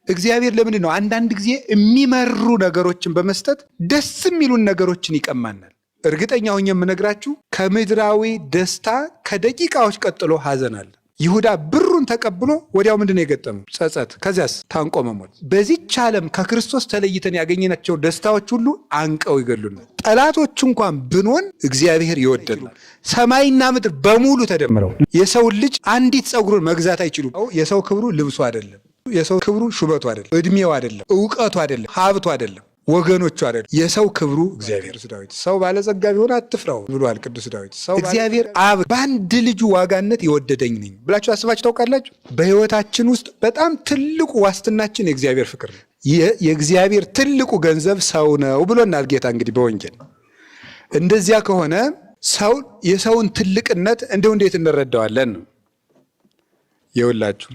እግዚአብሔር ለምንድን ነው አንዳንድ ጊዜ የሚመሩ ነገሮችን በመስጠት ደስ የሚሉን ነገሮችን ይቀማናል? እርግጠኛ ሆኜ የምነግራችሁ ከምድራዊ ደስታ ከደቂቃዎች ቀጥሎ ሐዘን አለ። ይሁዳ ብሩን ተቀብሎ ወዲያው ምንድነው የገጠመው? ጸጸት። ከዚያስ ታንቆ መሞት። በዚህች ዓለም ከክርስቶስ ተለይተን ያገኘናቸው ደስታዎች ሁሉ አንቀው ይገሉናል። ጠላቶች እንኳን ብንሆን እግዚአብሔር ይወደናል። ሰማይና ምድር በሙሉ ተደምረው የሰውን ልጅ አንዲት ፀጉሩን መግዛት አይችሉም። የሰው ክብሩ ልብሱ አይደለም። የሰው ክብሩ ሹመቱ አይደለም፣ እድሜው አይደለም፣ ዕውቀቱ አይደለም፣ ሀብቱ አይደለም፣ ወገኖቹ አይደለም። የሰው ክብሩ እግዚአብሔር። ዳዊት ሰው ባለጸጋ ቢሆን አትፍራው ብሏል ቅዱስ ዳዊት። ሰው እግዚአብሔር አብ በአንድ ልጁ ዋጋነት የወደደኝ ነኝ ብላችሁ አስባችሁ ታውቃላችሁ? በሕይወታችን ውስጥ በጣም ትልቁ ዋስትናችን የእግዚአብሔር ፍቅር ነው። የእግዚአብሔር ትልቁ ገንዘብ ሰው ነው ብሎናል ጌታ። እንግዲህ በወንጌል እንደዚያ ከሆነ ሰው የሰውን ትልቅነት እንደው እንዴት እንረዳዋለን ነው የውላችሁ።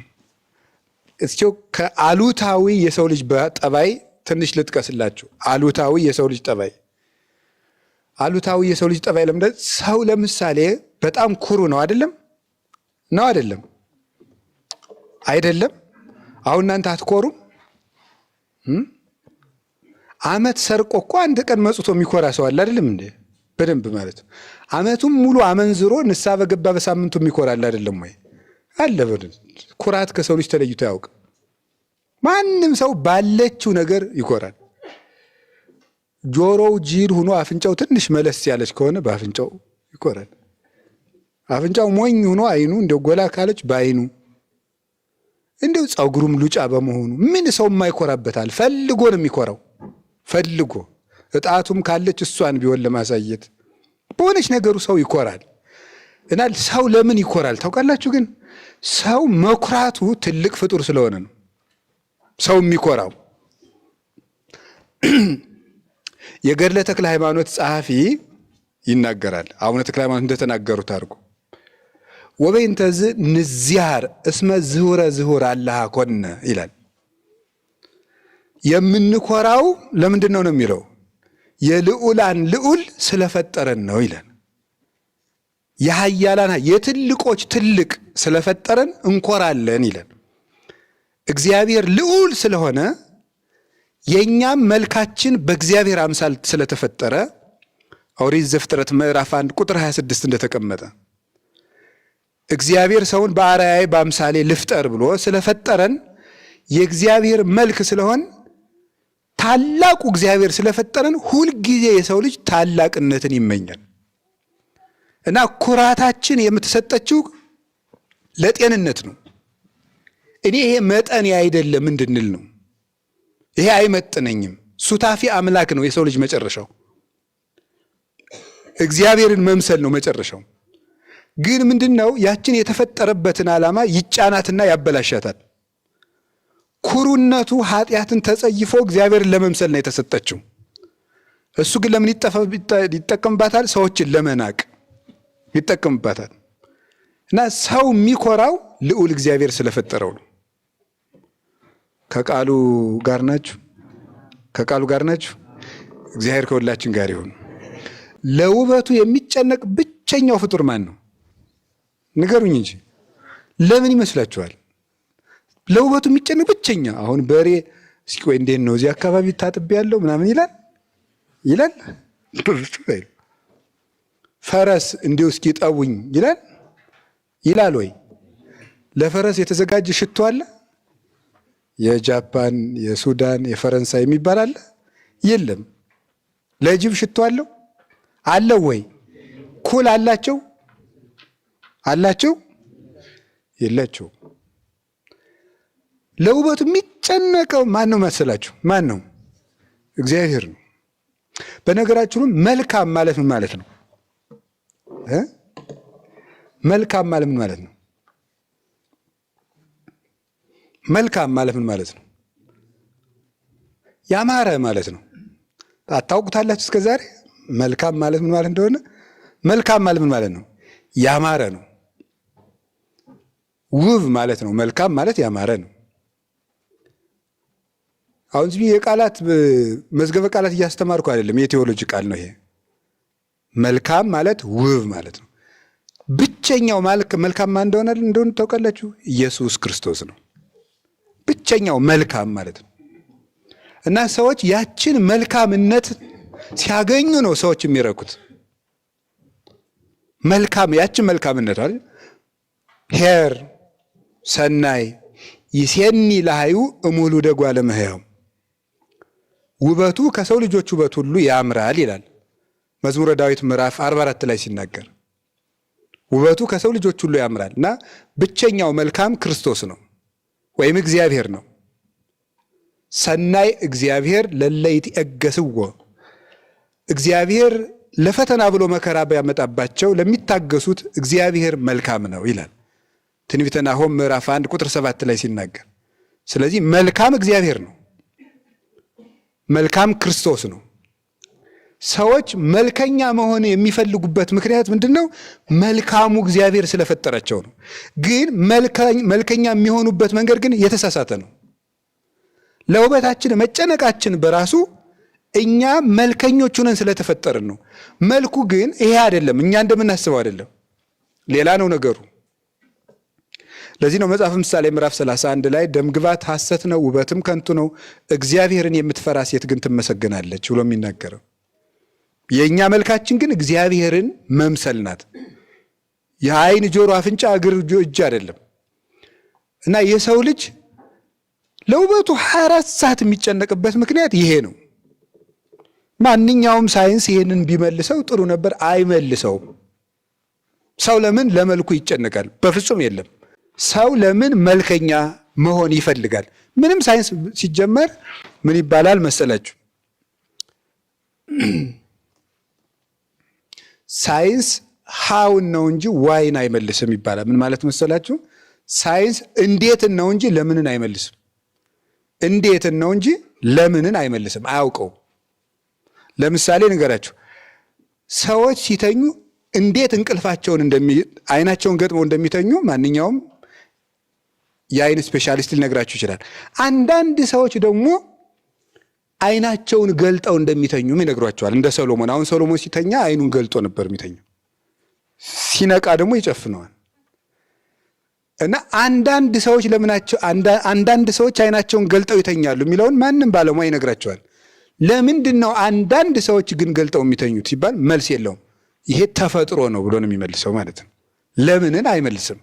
እስኪው ከአሉታዊ የሰው ልጅ ጠባይ ትንሽ ልጥቀስላችሁ። አሉታዊ የሰው ልጅ ጠባይ ለምንድን ሰው ለምሳሌ በጣም ኩሩ ነው አይደለም? ነው አይደለም? አይደለም? አሁን እናንተ አትኮሩም? ዓመት ሰርቆ እኮ አንድ ቀን መጽቶ የሚኮራ ሰው አለ አይደለም እንዴ? በደንብ ማለት ነው። ዓመቱም ሙሉ አመንዝሮ ንስሐ በገባ በሳምንቱ የሚኮራ አለ አይደለም ወይ? አለ። ኩራት ከሰው ልጅ ተለይቶ ያውቅ። ማንም ሰው ባለችው ነገር ይኮራል። ጆሮው ጅል ሆኖ አፍንጫው ትንሽ መለስ ያለች ከሆነ በአፍንጫው ይኮራል። አፍንጫው ሞኝ ሆኖ አይኑ እንደው ጎላ ካለች በአይኑ፣ እንደው ፀጉሩም ሉጫ በመሆኑ ምን ሰው የማይኮራበታል? ፈልጎ ነው የሚኮራው። ፈልጎ እጣቱም ካለች እሷን ቢሆን ለማሳየት በሆነች ነገሩ ሰው ይኮራል። እና ሰው ለምን ይኮራል ታውቃላችሁ? ግን ሰው መኩራቱ ትልቅ ፍጡር ስለሆነ ነው ሰው የሚኮራው። የገድለ ተክለ ሃይማኖት ጸሐፊ ይናገራል። አቡነ ተክለ ሃይማኖት እንደተናገሩት አድርጎ ወበይንተዝ ንዚያር እስመ ዝሁረ አላህ ኮነ ይላል። የምንኮራው ለምንድን ነው የሚለው? የልዑላን ልዑል ስለፈጠረን ነው ይላል። የኃያላን የትልቆች ትልቅ ስለፈጠረን እንኮራለን ይላል። እግዚአብሔር ልዑል ስለሆነ የእኛም መልካችን በእግዚአብሔር አምሳል ስለተፈጠረ ኦሪት ዘፍጥረት ምዕራፍ 1 ቁጥር 26 እንደተቀመጠ እግዚአብሔር ሰውን በአርአያዬ በአምሳሌ ልፍጠር ብሎ ስለፈጠረን የእግዚአብሔር መልክ ስለሆን ታላቁ እግዚአብሔር ስለፈጠረን ሁልጊዜ የሰው ልጅ ታላቅነትን ይመኛል። እና ኩራታችን የምትሰጠችው ለጤንነት ነው። እኔ ይሄ መጠን አይደለም እንድንል ነው። ይሄ አይመጥነኝም። ሱታፊ አምላክ ነው የሰው ልጅ መጨረሻው። እግዚአብሔርን መምሰል ነው መጨረሻው። ግን ምንድነው? ያችን የተፈጠረበትን ዓላማ ይጫናትና ያበላሻታል። ኩሩነቱ ኃጢአትን ተጸይፎ እግዚአብሔርን ለመምሰል ነው የተሰጠችው። እሱ ግን ለምን ይጠቀምባታል? ሰዎችን ለመናቅ ይጠቀምባታል። እና ሰው የሚኮራው ልዑል እግዚአብሔር ስለፈጠረው ነው። ከቃሉ ጋር ናችሁ? ከቃሉ ጋር ናችሁ? እግዚአብሔር ከሁላችን ጋር ይሁን። ለውበቱ የሚጨነቅ ብቸኛው ፍጡር ማን ነው? ንገሩኝ እንጂ ለምን ይመስላችኋል? ለውበቱ የሚጨነቅ ብቸኛ። አሁን በሬ እስኪ ወይ እንዴት ነው እዚህ አካባቢ ታጥቤ ያለው ምናምን ይላል። ፈረስ እንዲሁ እስኪ ጠቡኝ ይላል ወይ? ለፈረስ የተዘጋጀ ሽቶ አለ? የጃፓን፣ የሱዳን፣ የፈረንሳይ የሚባል አለ? የለም። ለጅብ ሽቶ አለው ወይ? ኩል አላቸው? የላቸው። ለውበቱ የሚጨነቀው ማን ነው መሰላችሁ? ማን ነው? እግዚአብሔር ነው። በነገራችሁም መልካም ማለት ምን ማለት ነው? መልካም ማለት ምን ማለት ነው? መልካም ማለት ምን ማለት ነው? ያማረ ማለት ነው። አታውቁታላችሁ እስከ ዛሬ መልካም ማለት ምን ማለት እንደሆነ? መልካም ማለት ምን ማለት ነው? ያማረ ነው። ውብ ማለት ነው። መልካም ማለት ያማረ ነው። አሁን እዚህ የቃላት መዝገበ ቃላት እያስተማርኩ አይደለም፣ የቴዎሎጂ ቃል ነው ይሄ። መልካም ማለት ውብ ማለት ነው። ብቸኛው መልካም ማን እንደሆነ ታውቃላችሁ? ኢየሱስ ክርስቶስ ነው። ብቸኛው መልካም ማለት ነው። እና ሰዎች ያችን መልካምነት ሲያገኙ ነው ሰዎች የሚረኩት። ያችን መልካምነት አይደል? ሄር ሰናይ ይሴኒ ለሃዩ እሙሉ ደጓ ለመህያው ውበቱ ከሰው ልጆች ውበት ሁሉ ያምራል ይላል መዝሙረ ዳዊት ምዕራፍ 44 ላይ ሲናገር ውበቱ ከሰው ልጆች ሁሉ ያምራል። እና ብቸኛው መልካም ክርስቶስ ነው ወይም እግዚአብሔር ነው። ሰናይ እግዚአብሔር ለለይቲ እገስዎ እግዚአብሔር ለፈተና ብሎ መከራ ቢያመጣባቸው ለሚታገሱት እግዚአብሔር መልካም ነው ይላል ትንቢተ ናሆም ምዕራፍ 1 ቁጥር 7 ላይ ሲናገር። ስለዚህ መልካም እግዚአብሔር ነው፣ መልካም ክርስቶስ ነው። ሰዎች መልከኛ መሆን የሚፈልጉበት ምክንያት ምንድነው? መልካሙ እግዚአብሔር ስለፈጠራቸው ነው። ግን መልከኛ የሚሆኑበት መንገድ ግን የተሳሳተ ነው። ለውበታችን መጨነቃችን በራሱ እኛ መልከኞች ሆነን ስለተፈጠርን ነው። መልኩ ግን ይሄ አይደለም፣ እኛ እንደምናስበው አይደለም፣ ሌላ ነው ነገሩ። ለዚህ ነው መጽሐፍ ምሳሌ ምዕራፍ 31 ላይ ደምግባት ሐሰት ነው፣ ውበትም ከንቱ ነው፣ እግዚአብሔርን የምትፈራ ሴት ግን ትመሰገናለች ብሎ የሚናገረው። የእኛ መልካችን ግን እግዚአብሔርን መምሰል ናት። የዓይን፣ ጆሮ፣ አፍንጫ፣ እግር፣ እጅ አይደለም። እና የሰው ልጅ ለውበቱ 24 ሰዓት የሚጨነቅበት ምክንያት ይሄ ነው። ማንኛውም ሳይንስ ይሄንን ቢመልሰው ጥሩ ነበር፣ አይመልሰውም። ሰው ለምን ለመልኩ ይጨነቃል? በፍጹም የለም። ሰው ለምን መልከኛ መሆን ይፈልጋል? ምንም ሳይንስ ሲጀመር ምን ይባላል መሰላችሁ? ሳይንስ ሃውን ነው እንጂ ዋይን አይመልስም ይባላል። ምን ማለት መሰላችሁ? ሳይንስ እንዴትን ነው እንጂ ለምንን አይመልስም። እንዴትን ነው እንጂ ለምንን አይመልስም፣ አያውቀውም። ለምሳሌ ንገራችሁ፣ ሰዎች ሲተኙ እንዴት እንቅልፋቸውን አይናቸውን ገጥመው እንደሚተኙ ማንኛውም የአይን ስፔሻሊስት ሊነግራችሁ ይችላል። አንዳንድ ሰዎች ደግሞ አይናቸውን ገልጠው እንደሚተኙም ይነግሯቸዋል። እንደ ሰሎሞን። አሁን ሰሎሞን ሲተኛ አይኑን ገልጦ ነበር የሚተኘው፣ ሲነቃ ደግሞ ይጨፍነዋል። እና አንዳንድ ሰዎች አንዳንድ ሰዎች አይናቸውን ገልጠው ይተኛሉ የሚለውን ማንም ባለሙያ ይነግራቸዋል። ለምንድን ነው አንዳንድ ሰዎች ግን ገልጠው የሚተኙት ሲባል መልስ የለውም። ይሄ ተፈጥሮ ነው ብሎ ነው የሚመልሰው ማለት ነው። ለምንን አይመልስም።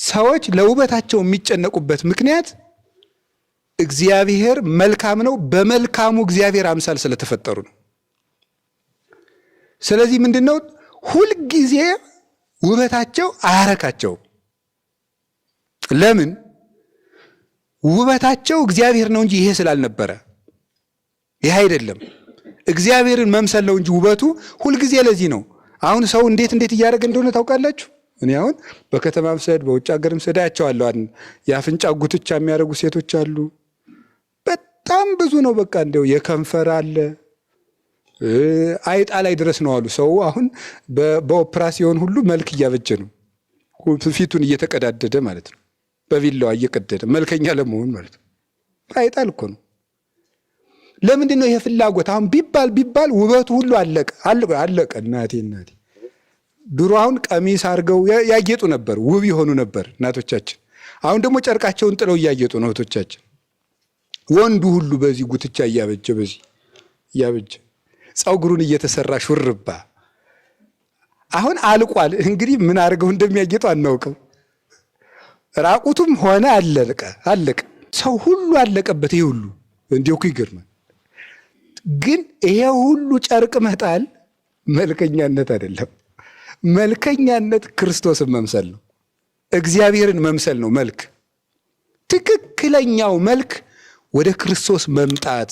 ሰዎች ለውበታቸው የሚጨነቁበት ምክንያት እግዚአብሔር መልካም ነው፣ በመልካሙ እግዚአብሔር አምሳል ስለተፈጠሩ ነው። ስለዚህ ምንድነው ሁልጊዜ ውበታቸው አያረካቸውም። ለምን? ውበታቸው እግዚአብሔር ነው እንጂ ይሄ ስላልነበረ ይሄ አይደለም። እግዚአብሔርን መምሰል ነው እንጂ ውበቱ ሁልጊዜ። ለዚህ ነው አሁን ሰው እንዴት እያደረገ እንደሆነ ታውቃላችሁ? እኔ አሁን በከተማ ምሰድ በውጭ ሀገር ምሰድ አያቸዋለሁ። የአፍንጫ ጉትቻ የሚያደርጉ ሴቶች አሉ። በጣም ብዙ ነው። በቃ እንደው የከንፈር አለ፣ አይጣ ላይ ድረስ ነው አሉ። ሰው አሁን በኦፕራሲዮን ሁሉ መልክ እያበጀ ነው፣ ፊቱን እየተቀዳደደ ማለት ነው፣ በቪላዋ እየቀደደ መልከኛ ለመሆን ማለት ነው። አይጣል እኮ ነው። ለምንድን ነው ይሄ ፍላጎት? አሁን ቢባል ውበቱ ሁሉ አለቀ። እናቴ ድሮ አሁን ቀሚስ አድርገው ያጌጡ ነበር፣ ውብ የሆኑ ነበር እናቶቻችን። አሁን ደግሞ ጨርቃቸውን ጥለው እያጌጡ ነው እህቶቻችን። ወንዱ ሁሉ በዚህ ጉትቻ እያበጀ ፀጉሩን እየተሰራ ሹርባ አሁን አልቋል። እንግዲህ ምን አድርገው እንደሚያጌጡ አናውቅም። ራቁቱም ሆነ አለቀ። ሰው ሁሉ አለቀበት። ይሄ ሁሉ እንዲሁ ይገርማል። ግን ይሄ ሁሉ ጨርቅ መጣል መልከኛነት አይደለም። መልከኛነት ክርስቶስን መምሰል ነው፣ እግዚአብሔርን መምሰል ነው። መልክ ትክክለኛው መልክ ወደ ክርስቶስ መምጣት፣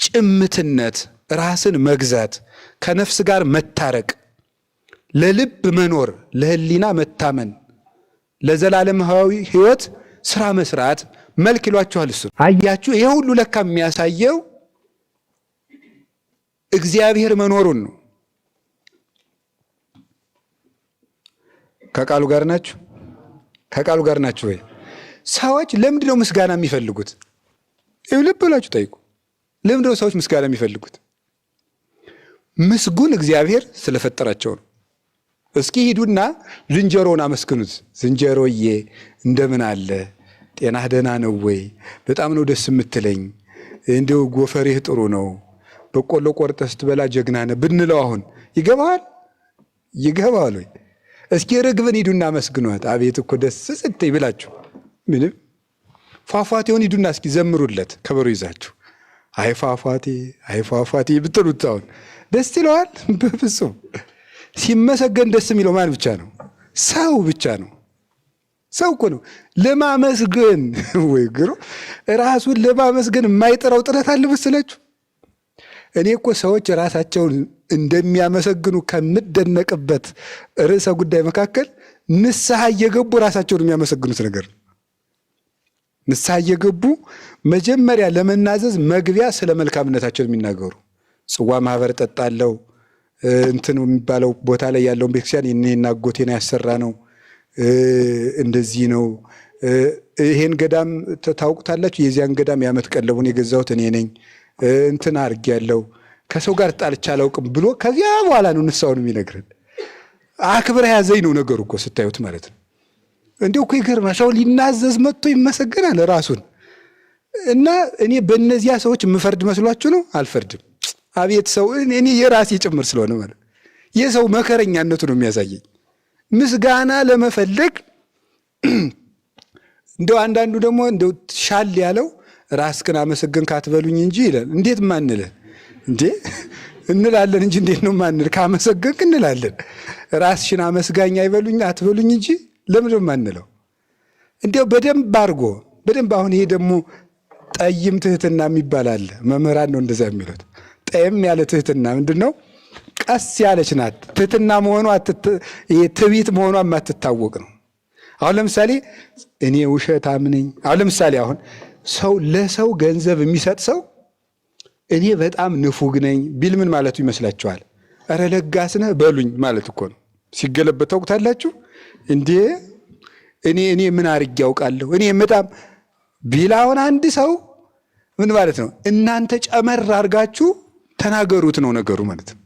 ጭምትነት፣ ራስን መግዛት፣ ከነፍስ ጋር መታረቅ፣ ለልብ መኖር፣ ለህሊና መታመን፣ ለዘላለማዊ ህይወት ስራ መስራት መልክ ይሏችኋል። እሱ አያችሁ፣ ይሄ ሁሉ ለካ የሚያሳየው እግዚአብሔር መኖሩን ነው። ከቃሉ ጋር ናችሁ? ከቃሉ ጋር ናችሁ ወይ? ሰዎች ለምንድን ነው ምስጋና የሚፈልጉት? ልብ ብላችሁ ጠይቁ። ለምንድን ነው ሰዎች ምስጋና የሚፈልጉት? ምስጉን እግዚአብሔር ስለፈጠራቸው ነው። እስኪ ሂዱና ዝንጀሮውን አመስግኑት። ዝንጀሮዬ እንደምን አለ፣ ጤናህ ደህና ነው ወይ? በጣም ነው ደስ የምትለኝ፣ እንዲሁ ጎፈሬህ ጥሩ ነው፣ በቆሎ ቆርጠህ ስትበላ ጀግና ነህ ብንለው አሁን ይገባዋል? ይገባዋል ወይ? እስኪ ርግብን ሂዱና መስግኗት። አቤት እኮ ደስ ስትይ ብላችሁ ምንም ፏፏቴውን ሂዱና እስኪ ዘምሩለት ከበሮ ይዛችሁ አይ ፏፏቴ ብትሉት አሁን ደስ ይለዋል? በፍጹም። ሲመሰገን ደስ የሚለው ማን ብቻ ነው? ሰው ብቻ ነው። ሰው እኮ ነው ለማመስገን ወይ ግሮ ራሱን ለማመስገን የማይጠራው ጥረት አለ መሰላችሁ? እኔ እኮ ሰዎች ራሳቸውን እንደሚያመሰግኑ ከምደነቅበት ርዕሰ ጉዳይ መካከል ንስሐ እየገቡ ራሳቸውን የሚያመሰግኑት ነገር ነው። ንስሐ እየገቡ መጀመሪያ ለመናዘዝ መግቢያ ስለ መልካምነታቸው የሚናገሩ ጽዋ ማህበር ጠጣለው እንትን የሚባለው ቦታ ላይ ያለውን ቤተክርስቲያን እኔና አጎቴን ያሰራ ነው፣ እንደዚህ ነው። ይሄን ገዳም ታውቁታላችሁ? የዚያን ገዳም የዓመት ቀለቡን የገዛሁት እኔ ነኝ፣ እንትን አድርጌያለሁ፣ ከሰው ጋር ጣልቼ አላውቅም ብሎ ከዚያ በኋላ ነው ንስሐውን የሚነግረን። አክብረ ያዘኝ ነው ነገሩ እኮ ስታዩት ማለት ነው። እንዲሁ እኮ ይገርማል። ሰው ሊናዘዝ መጥቶ ይመሰገናል ራሱን። እና እኔ በእነዚያ ሰዎች የምፈርድ መስሏችሁ ነው? አልፈርድም። አቤት ሰው እኔ የራሴ ጭምር ስለሆነ ማለት የሰው መከረኛነቱ ነው የሚያሳየኝ። ምስጋና ለመፈለግ እንደው አንዳንዱ ደግሞ እንደው ሻል ያለው ራስህን አመሰግንክ አትበሉኝ እንጂ ይላል። እንዴት ማንልህ እንዴ? እንላለን እንጂ እንዴት ነው ማንል? ካመሰገንክ እንላለን። ራስሽን አመስጋኝ አይበሉኝ አትበሉኝ እንጂ ለምንድን ማንለው? እንዲያው በደንብ አድርጎ በደንብ። አሁን ይሄ ደግሞ ጠይም ትህትና የሚባል አለ። መምህራን ነው እንደዛ የሚሉት። ጠይም ያለ ትህትና ምንድን ነው? ቀስ ያለች ናት። ትህትና መሆኗ ትዕቢት መሆኗ የማትታወቅ ነው። አሁን ለምሳሌ እኔ ውሸታም ነኝ። አሁን ለምሳሌ አሁን ሰው ለሰው ገንዘብ የሚሰጥ ሰው እኔ በጣም ንፉግ ነኝ ቢል ምን ማለቱ ይመስላችኋል? ኧረ ለጋስ ነህ በሉኝ ማለት እኮ ነው። ሲገለበት ታውቁታላችሁ እንዴ? እኔ ምን አድርጌ ያውቃለሁ? እኔ በጣም ቢል አሁን አንድ ሰው ምን ማለት ነው? እናንተ ጨመር አድርጋችሁ ተናገሩት ነው ነገሩ ማለት ነው።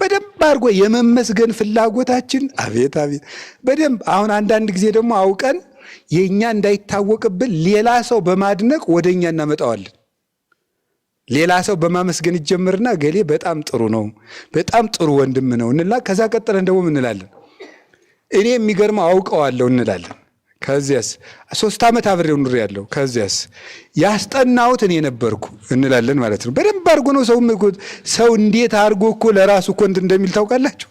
በደንብ አድርጎ የመመስገን ፍላጎታችን አቤት አቤት በደንብ አሁን አንዳንድ ጊዜ ደግሞ አውቀን የኛ እንዳይታወቅብን ሌላ ሰው በማድነቅ ወደኛ እናመጣዋለን። ሌላ ሰው በማመስገን ይጀምርና ገሌ በጣም ጥሩ ነው፣ በጣም ጥሩ ወንድም ነው እንላ። ከዛ ቀጥለን ደግሞ እንላለን እኔ የሚገርመው አውቀዋለሁ እንላለን። ከዚያስ 3 ዓመት አብሬው ኑሬያለሁ፣ ከዚያስ ያስጠናሁት እኔ ነበርኩ እንላለን ማለት ነው። በደንብ አድርጎ ነው ሰው እንዴት አድርጎ እኮ ለራሱ እኮ እንደሚል ታውቃላችሁ?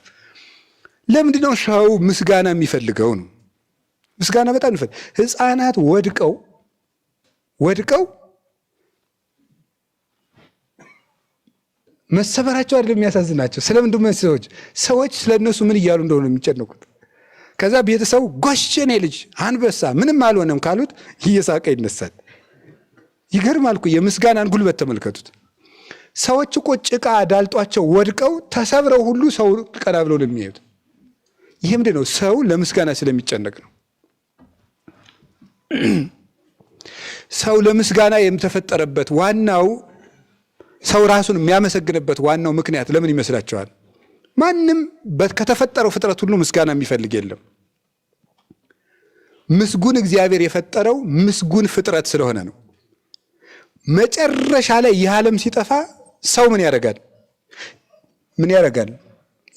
ለምንድን ነው ሰው ምስጋና የሚፈልገው ነው? ምስጋና በጣም ይፈልግ። ሕፃናት ወድቀው መሰበራቸው አይደለም የሚያሳዝናቸው። ስለምንድን ነው ሰዎች ስለነሱ ምን እያሉ እንደሆነ የሚጨነቁት? ከዛ ቤተሰቡ ጎሽኔ ልጅ አንበሳ ምንም አልሆነም ካሉት እየሳቀ ይነሳል። ይገርማል እኮ የምስጋናን ጉልበት ተመልከቱት። ሰዎች እኮ ጭቃ ዳልጧቸው ወድቀው ተሰብረው ሁሉ ሰው ቀና ብለው ነው የሚያዩት። ይህ ምንድን ነው? ሰው ለምስጋና ስለሚጨነቅ ነው። ሰው ለምስጋና የተፈጠረበት ዋናው ሰው ራሱን የሚያመሰግንበት ዋናው ምክንያት ለምን ይመስላችኋል? ማንም ከተፈጠረው ፍጥረት ሁሉ ምስጋና የሚፈልግ የለም። ምስጉን እግዚአብሔር የፈጠረው ምስጉን ፍጥረት ስለሆነ ነው። መጨረሻ ላይ ይህ ዓለም ሲጠፋ ሰው ምን ያደርጋል?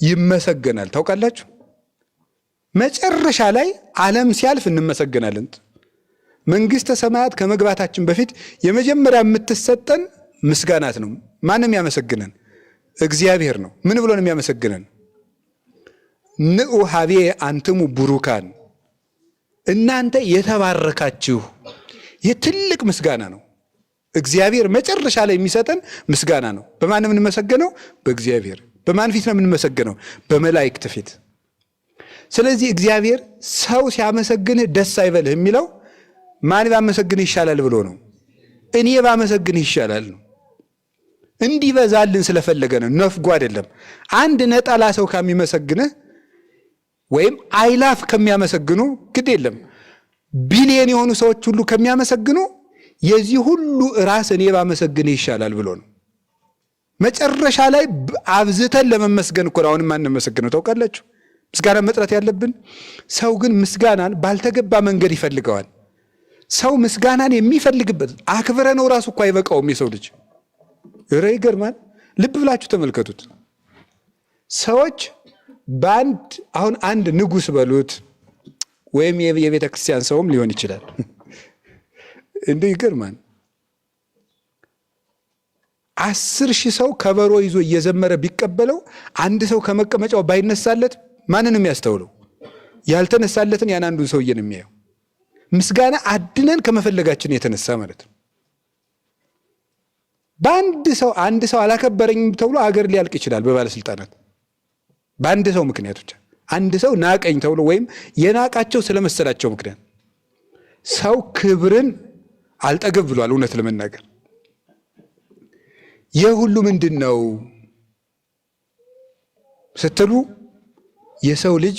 ይመሰገናል። ታውቃላችሁ? መጨረሻ ላይ ዓለም ሲያልፍ እንመሰገናለን። መንግሥተ ሰማያት ከመግባታችን በፊት የመጀመሪያ የምትሰጠን ምስጋናት ነው። ማንም ያመሰግነን? እግዚአብሔር ነው። ምን ብሎ ነው የሚያመሰግነን? ንዑ ሀቤ አንትሙ ቡሩካን፣ እናንተ የተባረካችሁ። የትልቅ ምስጋና ነው። እግዚአብሔር መጨረሻ ላይ የሚሰጠን ምስጋና ነው። በማን የምንመሰገነው? በእግዚአብሔር። በማን ፊት ነው የምንመሰገነው? በመላእክት ፊት። ስለዚህ እግዚአብሔር ሰው ሲያመሰግንህ ደስ አይበልህ የሚለው ማን ባመሰግንህ ይሻላል ብሎ ነው። እኔ ባመሰግንህ ይሻላል ነው። እንዲበዛልን ስለፈለገ ነው፣ ነፍጎ አይደለም። አንድ ነጠላ ሰው ከሚመሰግንህ ወይም አይላፍ ከሚያመሰግኑ ግድ የለም ቢሊየን የሆኑ ሰዎች ሁሉ ከሚያመሰግኑ የዚህ ሁሉ ራስ እኔ ባመሰግንህ ይሻላል ብሎ ነው። መጨረሻ ላይ አብዝተን ለመመስገን እኮ አሁን ማን መሰግነው ታውቃላችሁ? ምስጋና መጥራት ያለብን። ሰው ግን ምስጋናን ባልተገባ መንገድ ይፈልገዋል። ሰው ምስጋናን የሚፈልግበት አክብረ ነው ራሱ እኮ አይበቃውም የሰው ልጅ። እረ ይገርማል። ልብ ብላችሁ ተመልከቱት። ሰዎች አሁን አንድ ንጉስ በሉት ወይም የቤተ ክርስቲያን ሰውም ሊሆን ይችላል። እንደ ይገርማል። 10,000 ሰው ከበሮ ይዞ እየዘመረ ቢቀበለው አንድ ሰው ከመቀመጫው ባይነሳለት ማንንም ያስተውለው? ያልተነሳለትን ያን አንዱን ሰውዬ ነው የሚያየው። ምስጋና አድነን ከመፈለጋችን የተነሳ ማለት ነው። አንድ ሰው አላከበረኝም ተብሎ አገር ሊያልቅ ይችላል በባለስልጣናት። በአንድ ሰው ምክንያት ብቻ አንድ ሰው ናቀኝ ተብሎ ወይም የናቃቸው ስለመሰላቸው ምክንያት ሰው ክብርን አልጠገብ ብሏል። እውነት ለመናገር ይህ ሁሉ ምንድን ነው ስትሉ የሰው ልጅ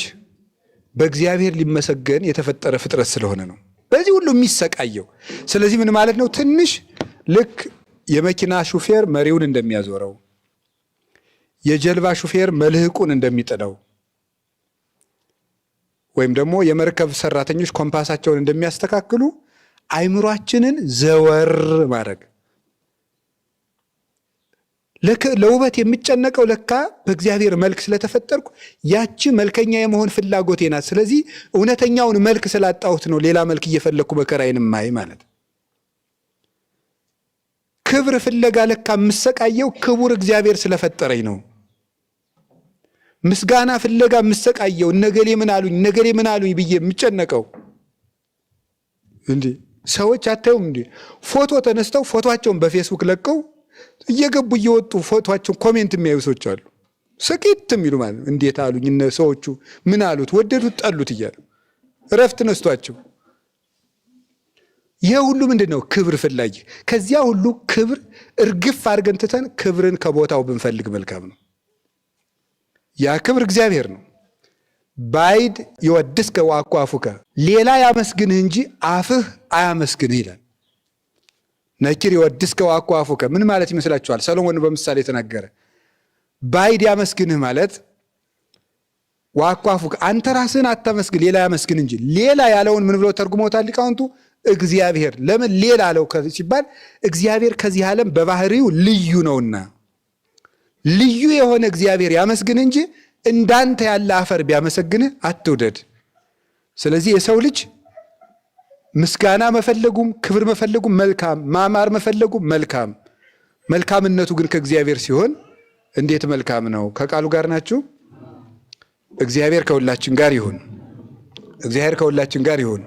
በእግዚአብሔር ሊመሰገን የተፈጠረ ፍጥረት ስለሆነ ነው በዚህ ሁሉ የሚሰቃየው። ስለዚህ ምን ማለት ነው? ትንሽ ልክ የመኪና ሹፌር መሪውን እንደሚያዞረው፣ የጀልባ ሹፌር መልህቁን እንደሚጥለው፣ ወይም ደግሞ የመርከብ ሰራተኞች ኮምፓሳቸውን እንደሚያስተካክሉ አይምሯችንን ዘወር ማድረግ። ለውበት የሚጨነቀው ለካ በእግዚአብሔር መልክ ስለተፈጠርኩ ያቺ መልከኛ የመሆን ፍላጎቴ ናት። ስለዚህ እውነተኛውን መልክ ስላጣሁት ነው ሌላ መልክ እየፈለኩ መከራዬን ማይ ማለት። ክብር ፍለጋ ለካ የምሰቃየው ክቡር እግዚአብሔር ስለፈጠረኝ ነው። ምስጋና ፍለጋ የምሰቃየው እነገሌ ምን አሉኝ ብዬ የምጨነቀው እንዴ ሰዎች አታዩም እንዴ? ፎቶ ተነስተው ፎቶአቸውን በፌስቡክ ለቀው እየገቡ እየወጡ ፎቶአቸውን ኮሜንት የሚያዩ ሰዎች አሉ። ስቂት የሚሉ ማለት እንዴት አሉኝ እነ ሰዎቹ ምን አሉት ወደዱት ጠሉት እያሉ እረፍት ነስቷቸው። ይሄ ሁሉ ምንድነው? ክብር ፍላጊ። ከዚያ ሁሉ ክብር እርግፍ አድርገን ትተን ክብርን ከቦታው ብንፈልግ መልካም ነው። ያ ክብር እግዚአብሔር ነው። ባይድ ይወድስከ ወአኳፉከ፣ ሌላ ያመስግንህ እንጂ አፍህ አያመስግንህ ይላል። ነኪር ይወድስከ ወአኳፉከ ምን ማለት ይመስላችኋል? ሰሎሞን በምሳሌ ተናገረ። ባይድ ያመስግንህ ማለት ወአኳፉከ አንተ ራስህን አታመስግን ሌላ ያመስግን እንጂ። ሌላ ያለውን ምን ብሎ ተርጉሞታል ሊቃውንቱ? እግዚአብሔር። ለምን ሌላ አለው ሲባል እግዚአብሔር ከዚህ ዓለም በባህሪው ልዩ ነውና ልዩ የሆነ እግዚአብሔር ያመስግን እንጂ እንዳንተ ያለ አፈር ቢያመሰግንህ አትውደድ። ስለዚህ የሰው ልጅ ምስጋና መፈለጉም ክብር መፈለጉም መልካም፣ ማማር መፈለጉም መልካም፣ መልካምነቱ ግን ከእግዚአብሔር ሲሆን እንዴት መልካም ነው። ከቃሉ ጋር ናችሁ? እግዚአብሔር ከሁላችን ጋር ይሁን። እግዚአብሔር ከሁላችን ጋር ይሁን።